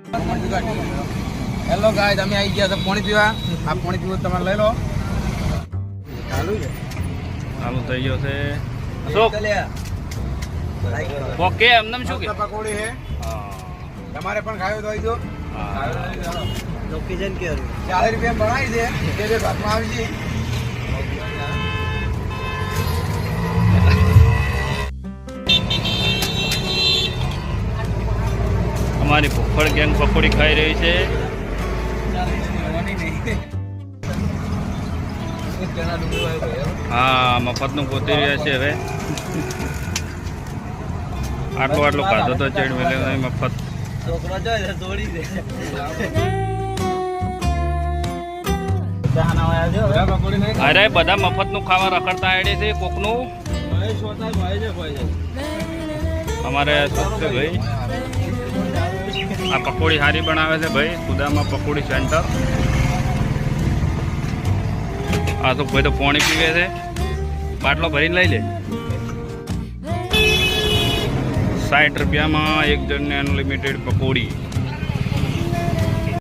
Hello ગાય તમે આવી ગયા છો પાણી પીવા. આ પાણી પીવું તમારે લઈ લો. ચાલુ થઈ ગયો છે. અશોક ઓકે એમને શું કે પકોડી છે તમારે પણ ખાયો તો આવી દો. લોકેશન કે 40 રૂપિયા બનાવી દે બે ભાગમાં આવી જઈએ. અમારી ભૂખડ ગેંગ પકોડી ખાઈ રહી છે. હા મફતનું ગોતી રહ્યા છે હવે. આટલો ખાધો તો ચેડ મેલે મફત. છોકરો જોઈએ દોડી દે. અરે બધા મફતનું ખાવા રખડતા આડે છે કોકનું. અમારે શું છે ભાઈ આ પકોડી સારી બનાવે છે ભાઈ સુદામા પકોડી સેન્ટર. આ તો ભાઈ તો પાણી પીવે છે. બાટલો ભરીને લઈ લે. 60 રૂપિયામાં એક જણને અનલિમિટેડ પકોડી.